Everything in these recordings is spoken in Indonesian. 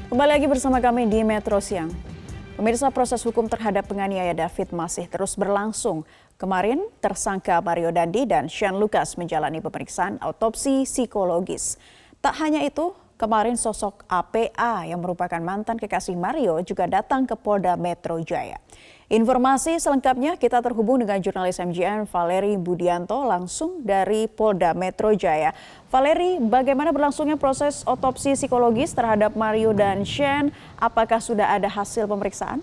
Kembali lagi bersama kami di Metro Siang. Pemirsa, proses hukum terhadap penganiaya David masih terus berlangsung. Kemarin, tersangka Mario Dandi dan Shane Lucas menjalani pemeriksaan autopsi psikologis. Tak hanya itu, kemarin sosok APA yang merupakan mantan kekasih Mario juga datang ke Polda Metro Jaya. Informasi selengkapnya kita terhubung dengan jurnalis MJN Valeri Budianto langsung dari Polda Metro Jaya. Valeri, bagaimana berlangsungnya proses otopsi psikologis terhadap Mario dan Shane? Apakah sudah ada hasil pemeriksaan?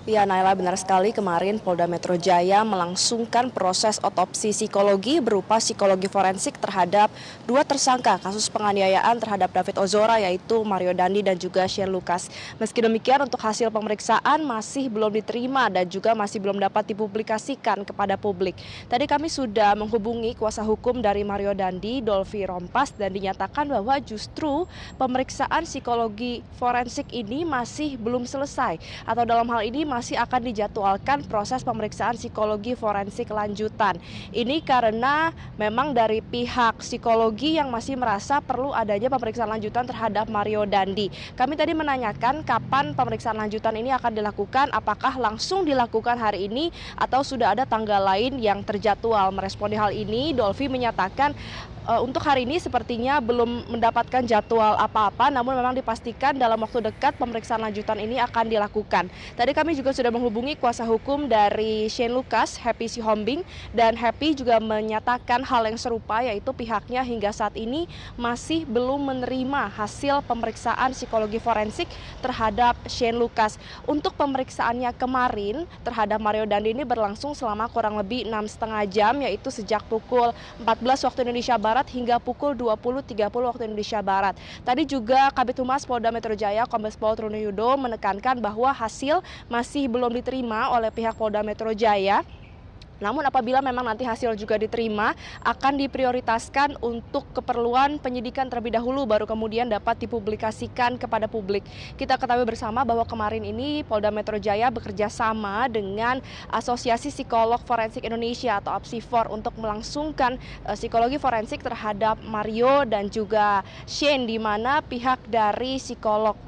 Ya, Naila, benar sekali. Kemarin Polda Metro Jaya melangsungkan proses otopsi psikologi berupa psikologi forensik terhadap dua tersangka kasus penganiayaan terhadap David Ozora, yaitu Mario Dandi dan juga Shane Lucas. Meski demikian, untuk hasil pemeriksaan masih belum diterima dan juga masih belum dapat dipublikasikan kepada publik. Tadi kami sudah menghubungi kuasa hukum dari Mario Dandi, Dolvi Rompas, dan dinyatakan bahwa justru pemeriksaan psikologi forensik ini masih belum selesai, atau dalam hal ini masih akan dijadwalkan proses pemeriksaan psikologi forensik lanjutan. Ini karena memang dari pihak psikologi yang masih merasa perlu adanya pemeriksaan lanjutan terhadap Mario Dandi. Kami tadi menanyakan kapan pemeriksaan lanjutan ini akan dilakukan, apakah langsung dilakukan hari ini atau sudah ada tanggal lain yang terjadwal. Meresponi hal ini, Dolvi menyatakan untuk hari ini sepertinya belum mendapatkan jadwal apa-apa, namun memang dipastikan dalam waktu dekat pemeriksaan lanjutan ini akan dilakukan. Tadi kami juga sudah menghubungi kuasa hukum dari Shane Lucas, Happy Sihombing, dan Happy juga menyatakan hal yang serupa, yaitu pihaknya hingga saat ini masih belum menerima hasil pemeriksaan psikologi forensik terhadap Shane Lucas. Untuk pemeriksaannya kemarin terhadap Mario Dandi ini berlangsung selama kurang lebih 6,5 jam, yaitu sejak pukul 14 waktu Indonesia Barat hingga pukul 20.30 waktu Indonesia Barat. Tadi juga Kabid Humas Polda Metro Jaya, Kombes Pol Truniyudo, menekankan bahwa hasil masih belum diterima oleh pihak Polda Metro Jaya. Namun apabila memang nanti hasil juga diterima, akan diprioritaskan untuk keperluan penyidikan terlebih dahulu, baru kemudian dapat dipublikasikan kepada publik. Kita ketahui bersama bahwa kemarin ini Polda Metro Jaya bekerja sama dengan Asosiasi Psikolog Forensik Indonesia atau APSIFOR untuk melangsungkan psikologi forensik terhadap Mario dan juga Shane, di mana pihak dari psikolog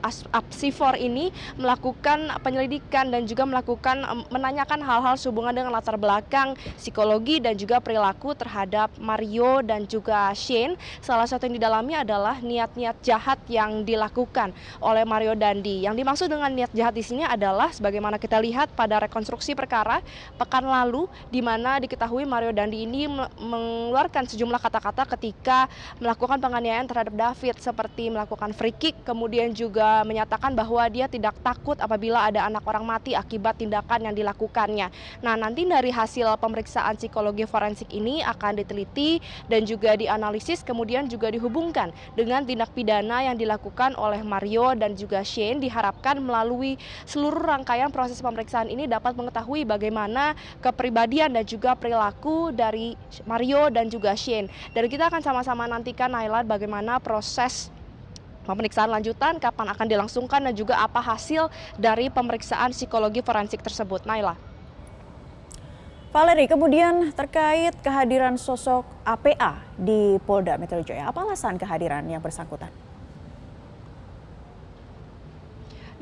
APSIFOR ini melakukan penyelidikan dan juga menanyakan hal-hal sehubungan dengan latar belakang psikologi dan juga perilaku terhadap Mario dan juga Shane. Salah satu yang didalami adalah niat-niat jahat yang dilakukan oleh Mario Dandi. Yang dimaksud dengan niat jahat di sini adalah sebagaimana kita lihat pada rekonstruksi perkara pekan lalu, di mana diketahui Mario Dandi ini mengeluarkan sejumlah kata-kata ketika melakukan penganiayaan terhadap David, seperti melakukan free kick, kemudian juga menyatakan bahwa dia tidak takut apabila ada anak orang mati akibat tindakan yang dilakukannya. Nah, nanti dari hasil pemeriksaan psikologi forensik ini akan diteliti dan juga dianalisis, kemudian juga dihubungkan dengan tindak pidana yang dilakukan oleh Mario dan juga Shane. Diharapkan melalui seluruh rangkaian proses pemeriksaan ini dapat mengetahui bagaimana kepribadian dan juga perilaku dari Mario dan juga Shane. Dan kita akan sama-sama nantikan, Naila, bagaimana proses pemeriksaan lanjutan, kapan akan dilangsungkan, dan juga apa hasil dari pemeriksaan psikologi forensik tersebut. Naila. Valeri, kemudian terkait kehadiran sosok APA di Polda Metro Jaya, apa alasan kehadiran yang bersangkutan?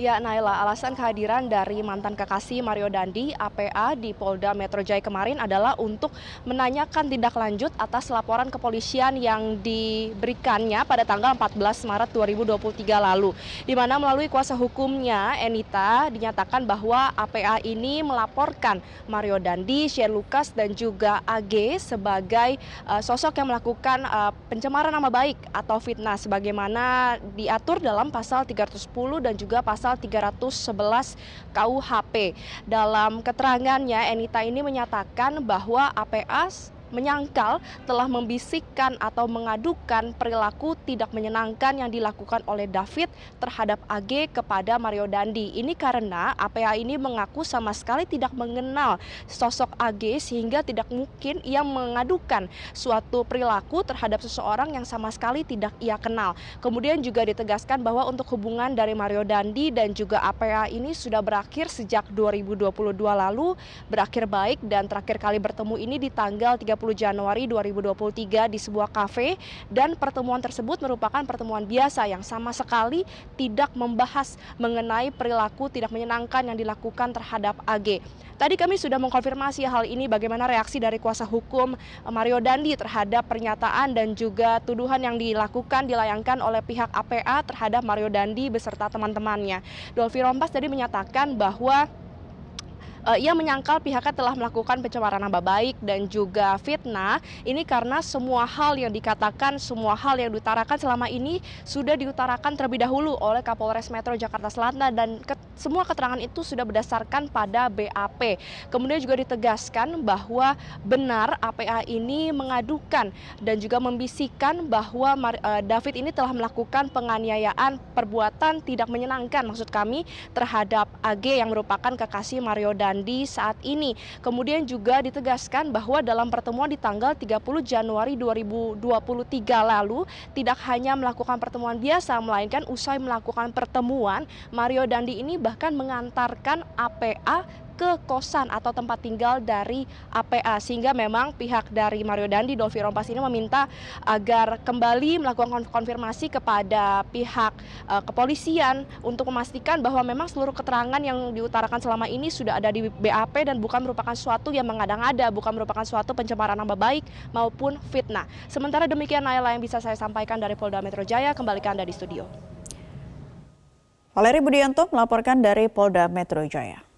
Ya, Naila, alasan kehadiran dari mantan kekasih Mario Dandi, APA, di Polda Metro Jaya kemarin adalah untuk menanyakan tindak lanjut atas laporan kepolisian yang diberikannya pada tanggal 14 Maret 2023 lalu. Di mana melalui kuasa hukumnya, Enita, dinyatakan bahwa APA ini melaporkan Mario Dandi, Shane Lucas, dan juga AG sebagai sosok yang melakukan pencemaran nama baik atau fitnah, sebagaimana diatur dalam pasal 310 dan juga pasal 311 KUHP. Dalam keterangannya, Enita ini menyatakan bahwa APA menyangkal telah membisikkan atau mengadukan perilaku tidak menyenangkan yang dilakukan oleh David terhadap AG kepada Mario Dandi. Ini karena APA ini mengaku sama sekali tidak mengenal sosok AG, sehingga tidak mungkin ia mengadukan suatu perilaku terhadap seseorang yang sama sekali tidak ia kenal. Kemudian juga ditegaskan bahwa untuk hubungan dari Mario Dandi dan juga APA ini sudah berakhir sejak 2022 lalu, berakhir baik, dan terakhir kali bertemu ini di tanggal 31 Januari 2023 di sebuah kafe, dan pertemuan tersebut merupakan pertemuan biasa yang sama sekali tidak membahas mengenai perilaku tidak menyenangkan yang dilakukan terhadap AG. Tadi kami sudah mengkonfirmasi hal ini, bagaimana reaksi dari kuasa hukum Mario Dandi terhadap pernyataan dan juga tuduhan yang dilayangkan oleh pihak APA terhadap Mario Dandi beserta teman-temannya. Dolfi Rompas tadi menyatakan bahwa ia menyangkal pihaknya telah melakukan pencemaran nama baik dan juga fitnah. Ini karena semua hal yang dikatakan, semua hal yang diutarakan selama ini sudah diutarakan terlebih dahulu oleh Kapolres Metro Jakarta Selatan, dan semua keterangan itu sudah berdasarkan pada BAP. Kemudian juga ditegaskan bahwa benar APA ini mengadukan dan juga membisikkan bahwa David ini telah melakukan penganiayaan, perbuatan tidak menyenangkan maksud kami terhadap AG yang merupakan kekasih Mario Dandi saat ini. Kemudian juga ditegaskan bahwa dalam pertemuan di tanggal 30 Januari 2023 lalu tidak hanya melakukan pertemuan biasa, melainkan usai melakukan pertemuan, Mario Dandi ini bahkan mengantarkan APA ke kosan atau tempat tinggal dari APA, sehingga memang pihak dari Mario Dandi, Dolfi Rompas ini meminta agar kembali melakukan konfirmasi kepada pihak kepolisian untuk memastikan bahwa memang seluruh keterangan yang diutarakan selama ini sudah ada di BAP dan bukan merupakan suatu yang mengada-ngada, bukan merupakan suatu pencemaran nama baik maupun fitnah. Sementara demikian Naila yang bisa saya sampaikan dari Polda Metro Jaya, kembali ke Anda di studio. Valeri Budianto melaporkan dari Polda Metro Jaya.